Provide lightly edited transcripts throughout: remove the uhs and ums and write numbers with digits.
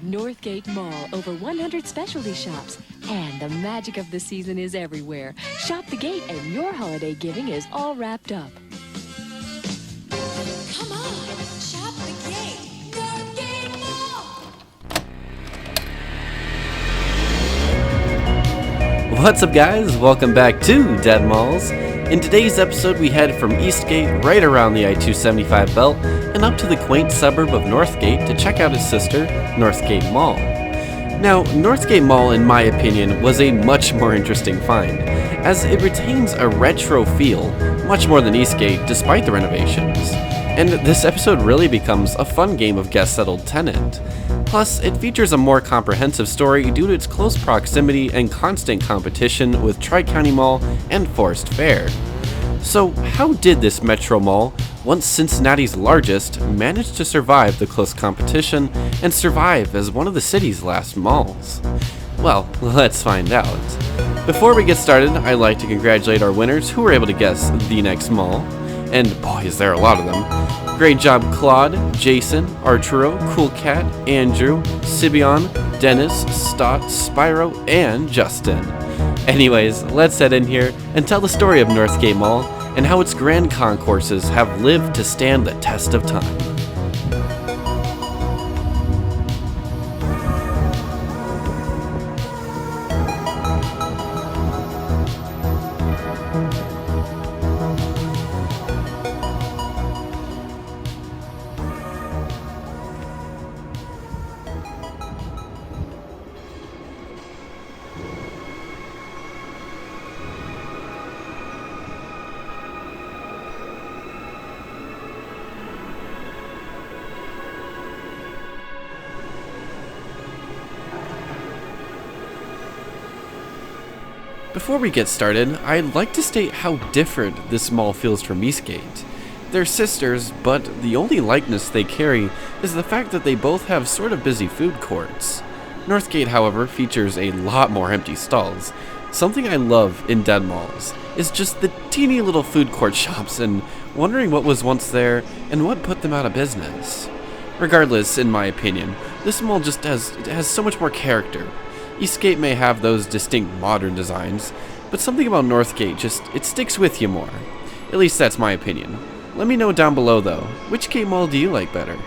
Northgate Mall, over 100 specialty shops. And the magic of the season is everywhere. Shop the gate and your holiday giving is all wrapped up. Come on, shop the gate. Northgate Mall! What's up, guys? Welcome back to Dead Malls. In today's episode, we head from Eastgate right around the I-275 belt and up to the quaint suburb of Northgate to check out its sister, Northgate Mall. Now, Northgate Mall, in my opinion, was a much more interesting find, as it retains a retro feel, much more than Eastgate, despite the renovations. And this episode really becomes a fun game of Guess Settled Tenant. Plus, it features a more comprehensive story due to its close proximity and constant competition with Tri-County Mall and Forest Fair. So, how did this Metro Mall, once Cincinnati's largest, manage to survive the close competition and survive as one of the city's last malls? Well, let's find out. Before we get started, I'd like to congratulate our winners who were able to guess the next mall. And boy, is there a lot of them. Great job, Claude, Jason, Arturo, Cool Cat, Andrew, Sibion, Dennis, Stott, Spyro, and Justin. Anyways, let's head in here and tell the story of Northgate Mall and how its grand concourses have lived to stand the test of time. Before we get started, I'd like to state how different this mall feels from Eastgate. They're sisters, but the only likeness they carry is the fact that they both have sort of busy food courts. Northgate, however, features a lot more empty stalls. Something I love in dead malls is just the teeny little food court shops and wondering what was once there and what put them out of business. Regardless, in my opinion, this mall just has so much more character. Eastgate may have those distinct modern designs, but something about Northgate it sticks with you more. At least that's my opinion. Let me know down below though, which gate mall do you like better?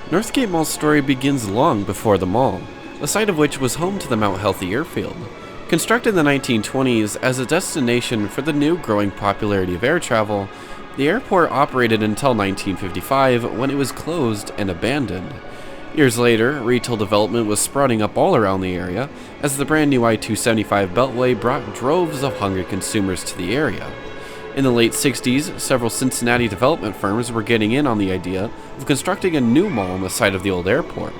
Northgate Mall's story begins long before the mall, the site of which was home to the Mount Healthy airfield. Constructed in the 1920s as a destination for the new growing popularity of air travel, the airport operated until 1955 when it was closed and abandoned. Years later, retail development was sprouting up all around the area as the brand new I-275 Beltway brought droves of hungry consumers to the area. In the late 60s, several Cincinnati development firms were getting in on the idea of constructing a new mall on the site of the old airport.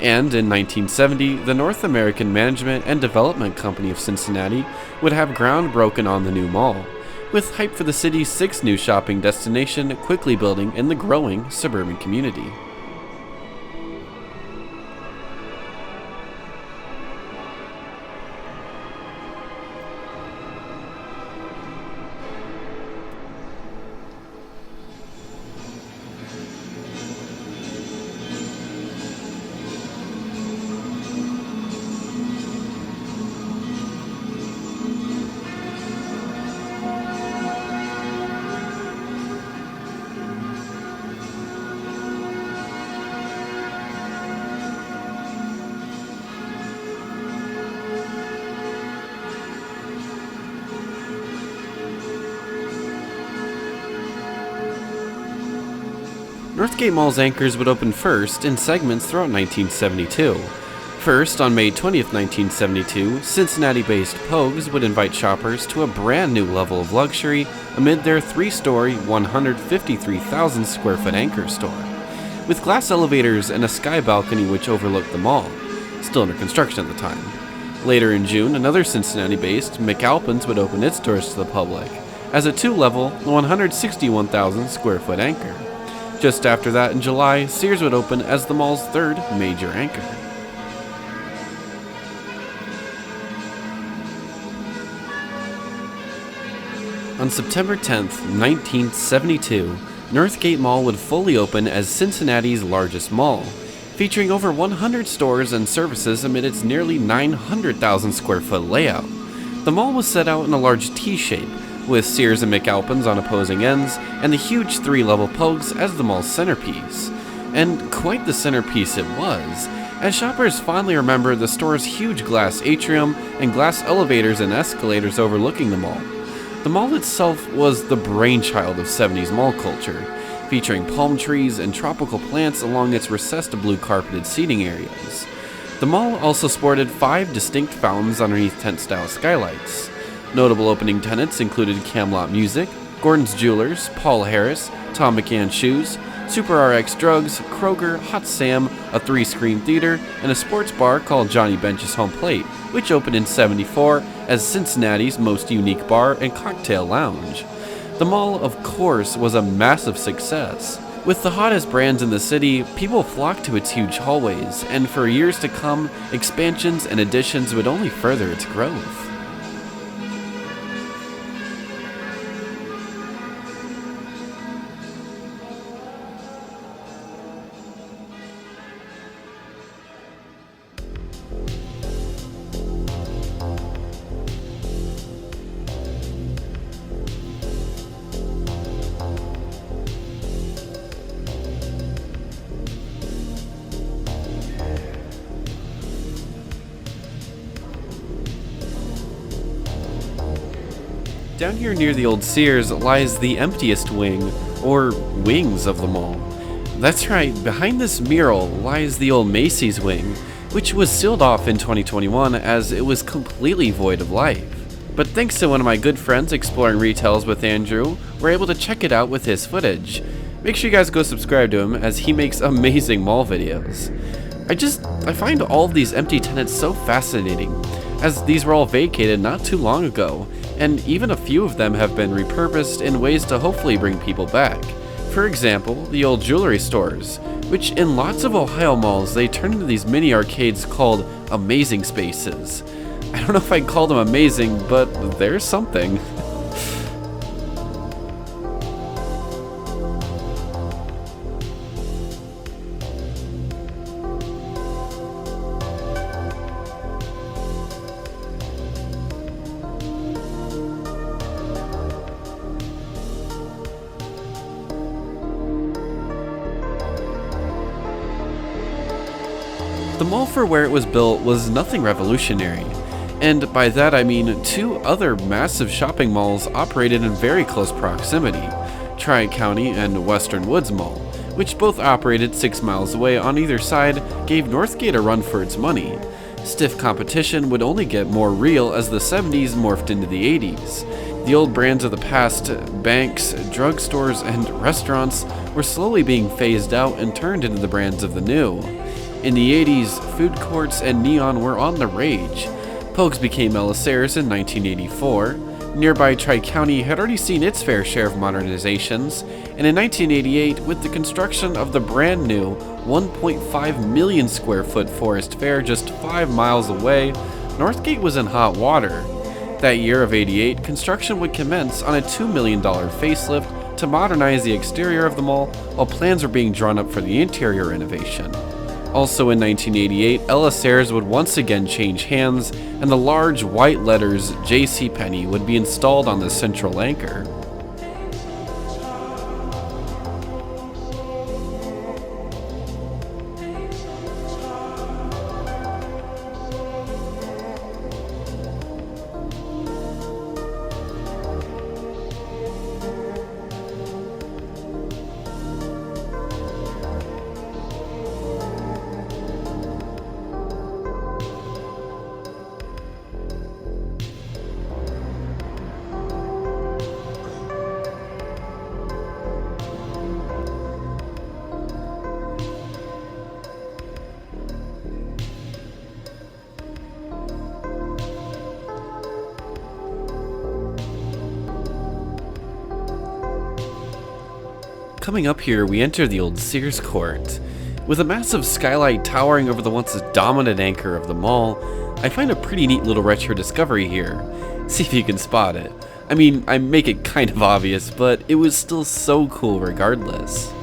And in 1970, the North American Management and Development Company of Cincinnati would have ground broken on the new mall, with hype for the city's sixth new shopping destination quickly building in the growing suburban community. Northgate Mall's anchors would open first in segments throughout 1972. First, on May 20th, 1972, Cincinnati-based Pogues would invite shoppers to a brand new level of luxury amid their three-story, 153,000 square foot anchor store, with glass elevators and a sky balcony which overlooked the mall, still under construction at the time. Later in June, another Cincinnati-based McAlpin's would open its doors to the public as a two-level, 161,000 square foot anchor. Just after that, in July, Sears would open as the mall's third major anchor. On September 10th, 1972, Northgate Mall would fully open as Cincinnati's largest mall, featuring over 100 stores and services amid its nearly 900,000 square foot layout. The mall was set out in a large T shape, with Sears and McAlpin's on opposing ends, and the huge 3-level Pogues as the mall's centerpiece. And quite the centerpiece it was, as shoppers fondly remember the store's huge glass atrium and glass elevators and escalators overlooking the mall. The mall itself was the brainchild of 70s mall culture, featuring palm trees and tropical plants along its recessed blue carpeted seating areas. The mall also sported 5 distinct fountains underneath tent-style skylights. Notable opening tenants included Camelot Music, Gordon's Jewelers, Paul Harris, Tom McAn Shoes, Super RX Drugs, Kroger, Hot Sam, a 3-screen theater, and a sports bar called Johnny Bench's Home Plate, which opened in '74 as Cincinnati's most unique bar and cocktail lounge. The mall, of course, was a massive success. With the hottest brands in the city, people flocked to its huge hallways, and for years to come, expansions and additions would only further its growth. Down here near the old Sears lies the emptiest wing, or wings of the mall. That's right, behind this mural lies the old Macys wing, which was sealed off in 2021 as it was completely void of life. But thanks to one of my good friends exploring retails with Andrew, we're able to check it out with his footage. Make sure you guys go subscribe to him as he makes amazing mall videos. I find all of these empty tenants so fascinating, as these were all vacated not too long ago, and even a few of them have been repurposed in ways to hopefully bring people back. For example, the old jewelry stores, which in lots of Ohio malls they turn into these mini arcades called amazing spaces. I don't know if I'd call them amazing, but they're something. The mall, for where it was built, was nothing revolutionary, and by that I mean 2 other massive shopping malls operated in very close proximity, Tri-County and Western Woods Mall, which both operated 6 miles away on either side, gave Northgate a run for its money. Stiff competition would only get more real as the 70s morphed into the 80s. The old brands of the past, banks, drugstores, and restaurants, were slowly being phased out and turned into the brands of the new. In the 80s, food courts and neon were on the rage. Pogues became Glaciaeres in 1984. Nearby Tri-County had already seen its fair share of modernizations, and in 1988, with the construction of the brand new 1.5 million square foot Forest Fair just 5 miles away, Northgate was in hot water. That year of '88, construction would commence on a $2 million facelift to modernize the exterior of the mall, while plans were being drawn up for the interior renovation. Also in 1988, Glaciaeres would once again change hands, and the large white letters JCPenney would be installed on the central anchor. Coming up here, we enter the old Sears court. With a massive skylight towering over the once dominant anchor of the mall, I find a pretty neat little retro discovery here. See if you can spot it. I mean, I make it kind of obvious, but it was still so cool regardless.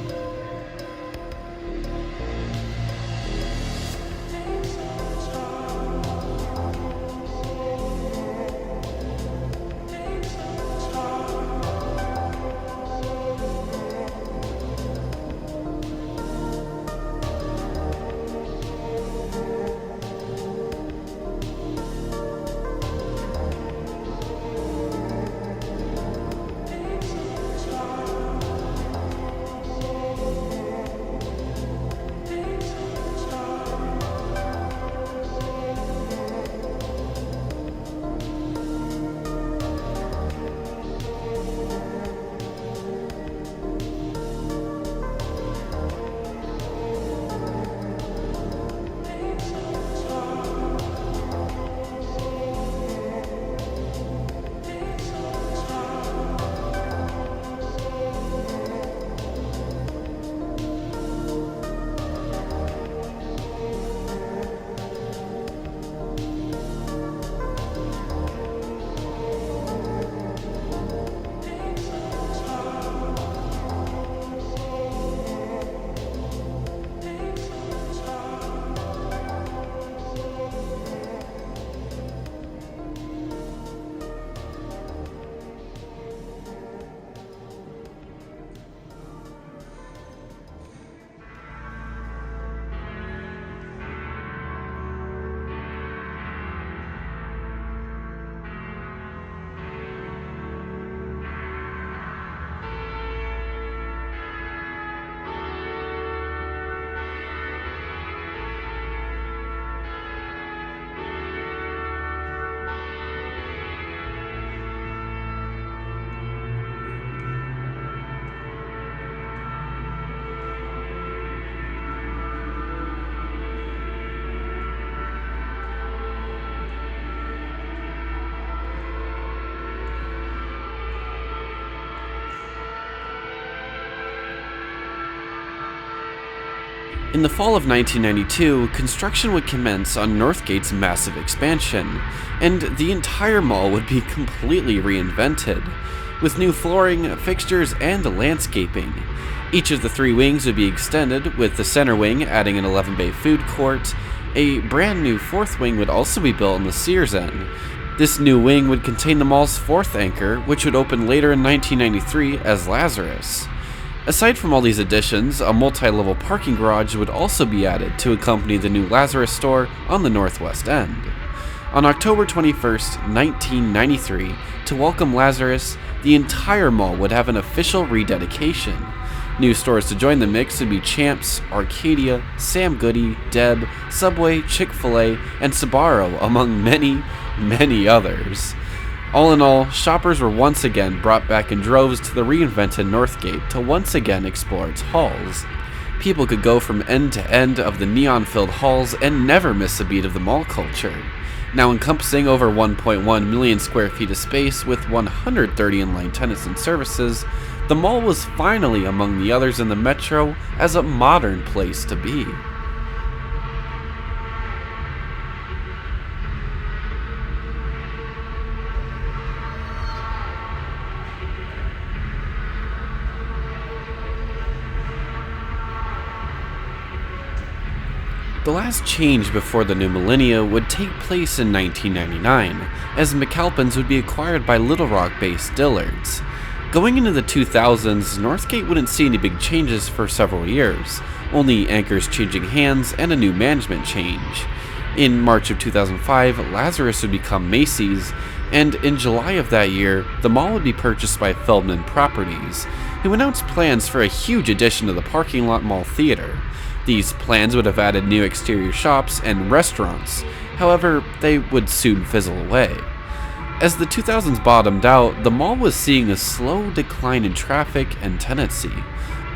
In the fall of 1992, construction would commence on Northgate's massive expansion, and the entire mall would be completely reinvented, with new flooring, fixtures, and landscaping. Each of the three wings would be extended, with the center wing adding an 11-bay food court. A brand new fourth wing would also be built on the Sears end. This new wing would contain the mall's fourth anchor, which would open later in 1993 as Lazarus. Aside from all these additions, a multi-level parking garage would also be added to accompany the new Lazarus store on the northwest end. On October 21st, 1993, to welcome Lazarus, the entire mall would have an official rededication. New stores to join the mix would be Champs, Arcadia, Sam Goody, Deb, Subway, Chick-fil-A, and Sbarro, among many, many others. All in all, shoppers were once again brought back in droves to the reinvented Northgate to once again explore its halls. People could go from end to end of the neon-filled halls and never miss a beat of the mall culture. Now encompassing over 1.1 million square feet of space with 130 inline tenants and services, the mall was finally among the others in the metro as a modern place to be. The last change before the new millennia would take place in 1999, as McAlpin's would be acquired by Little Rock-based Dillards. Going into the 2000s, Northgate wouldn't see any big changes for several years, only anchors changing hands and a new management change. In March of 2005, Lazarus would become Macys, and in July of that year, the mall would be purchased by Feldman Properties, who announced plans for a huge addition to the parking lot mall theater. These plans would have added new exterior shops and restaurants, however, they would soon fizzle away. As the 2000s bottomed out, the mall was seeing a slow decline in traffic and tenancy.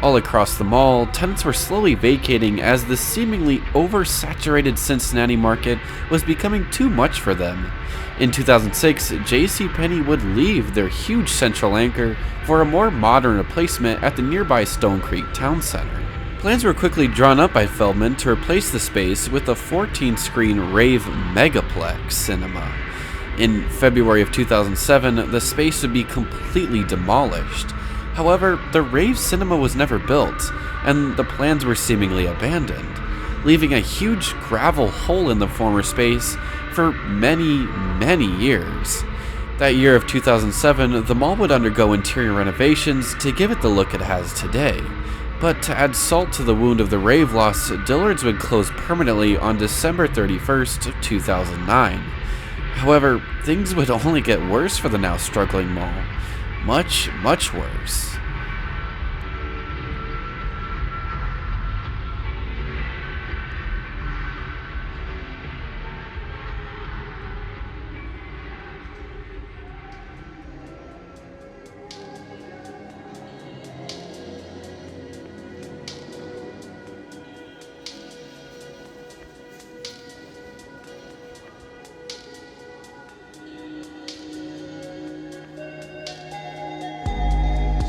All across the mall, tenants were slowly vacating as the seemingly oversaturated Cincinnati market was becoming too much for them. In 2006, JCPenney would leave their huge central anchor for a more modern replacement at the nearby Stone Creek Town Center. Plans were quickly drawn up by Feldman to replace the space with a 14-screen rave megaplex cinema. In February of 2007, the space would be completely demolished. However, the rave cinema was never built, and the plans were seemingly abandoned, leaving a huge gravel hole in the former space for many, many years. That year of 2007, the mall would undergo interior renovations to give it the look it has today. But to add salt to the wound of the rave loss, Dillards would close permanently on December 31st, 2009. However, things would only get worse for the now struggling mall. Much, much worse.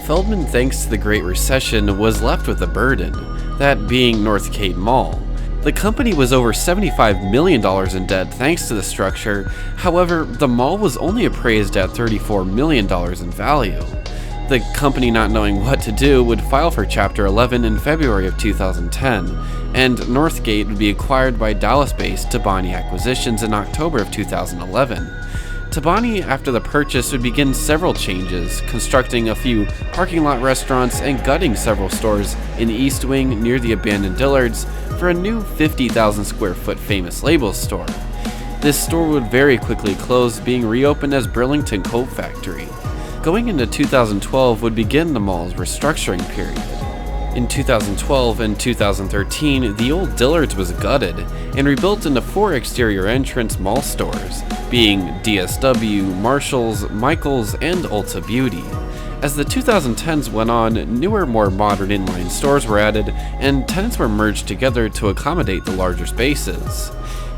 Feldman, thanks to the Great Recession, was left with a burden, that being Northgate Mall. The company was over $75 million in debt thanks to the structure. However, the mall was only appraised at $34 million in value. The company, not knowing what to do, would file for Chapter 11 in February of 2010, and Northgate would be acquired by Dallas-based Tabani Acquisitions in October of 2011. Tabani, after the purchase, would begin several changes, constructing a few parking lot restaurants and gutting several stores in the East Wing near the abandoned Dillards for a new 50,000 square foot Famous Labels store. This store would very quickly close, being reopened as Burlington Coat Factory. Going into 2012 would begin the mall's restructuring period. In 2012 and 2013, the old Dillards was gutted and rebuilt into 4 exterior entrance mall stores, being DSW, Marshalls, Michaels, and Ulta Beauty. As the 2010s went on, newer, more modern inline stores were added, and tenants were merged together to accommodate the larger spaces.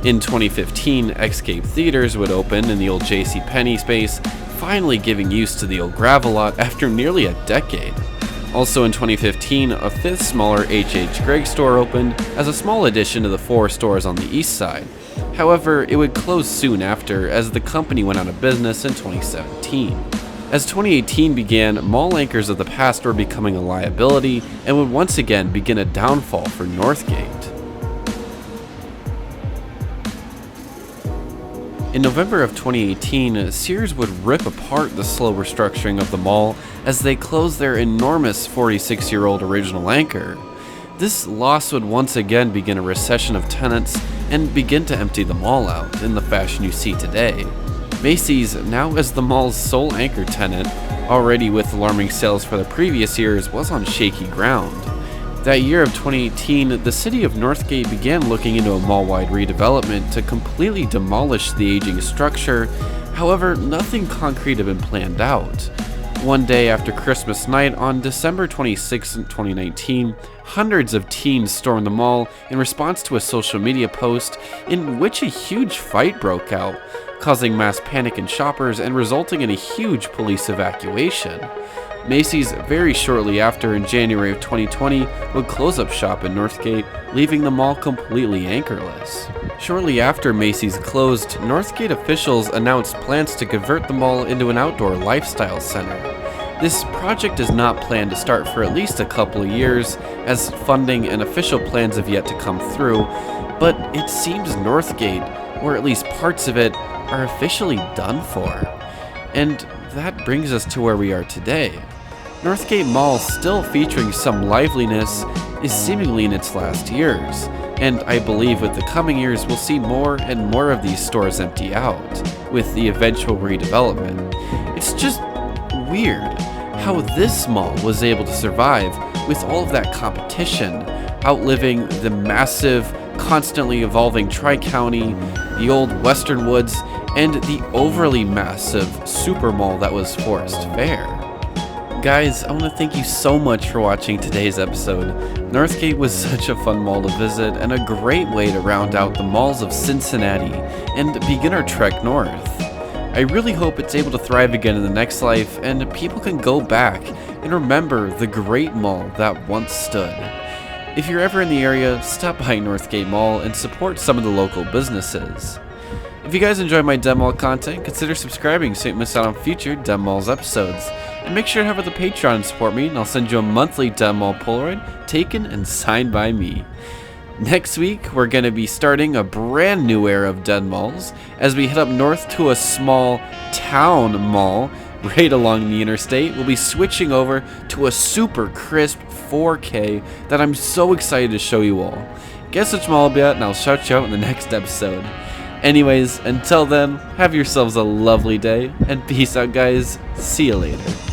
In 2015, Escape Theaters would open in the old JCPenney space, finally giving use to the old gravel lot after nearly a decade. Also in 2015, a 5th smaller H.H. Gregg store opened as a small addition to the 4 stores on the east side. However, it would close soon after as the company went out of business in 2017. As 2018 began, mall anchors of the past were becoming a liability and would once again begin a downfall for Northgate. In November of 2018, Sears would rip apart the slow restructuring of the mall as they closed their enormous 46-year-old original anchor. This loss would once again begin a recession of tenants and begin to empty the mall out in the fashion you see today. Macys, now as the mall's sole anchor tenant, already with alarming sales for the previous years, was on shaky ground. That year of 2018, the city of Northgate began looking into a mall-wide redevelopment to completely demolish the aging structure. However, nothing concrete had been planned out. One day after Christmas night, on December 26, 2019, hundreds of teens stormed the mall in response to a social media post in which a huge fight broke out, causing mass panic in shoppers and resulting in a huge police evacuation. Macys, very shortly after, in January of 2020, would close up shop in Northgate, leaving the mall completely anchorless. Shortly after Macys closed, Northgate officials announced plans to convert the mall into an outdoor lifestyle center. This project is not planned to start for at least a couple of years, as funding and official plans have yet to come through, but it seems Northgate, or at least parts of it, are officially done for. And that brings us to where we are today. Northgate Mall, still featuring some liveliness, is seemingly in its last years, and I believe with the coming years we'll see more and more of these stores empty out, with the eventual redevelopment. It's just weird how this mall was able to survive with all of that competition, outliving the massive, constantly evolving Tri-County, the old Western Woods, and the overly massive super mall that was Forest Fair. Guys, I want to thank you so much for watching today's episode. Northgate was such a fun mall to visit and a great way to round out the malls of Cincinnati and begin our trek north. I really hope it's able to thrive again in the next life and people can go back and remember the great mall that once stood. If you're ever in the area, stop by Northgate Mall and support some of the local businesses. If you guys enjoy my Den Mall content, consider subscribing so you don't miss out on future Den Malls episodes. And make sure to head over to the Patreon and support me, and I'll send you a monthly Den Mall Polaroid taken and signed by me. Next week, we're going to be starting a brand new era of Den Malls as we head up north to a small town mall right along the interstate. We'll be switching over to a super crisp 4K that I'm so excited to show you all. Guess which mall I'll be at, and I'll shout you out in the next episode. Anyways, until then, have yourselves a lovely day, and peace out, guys. See you later.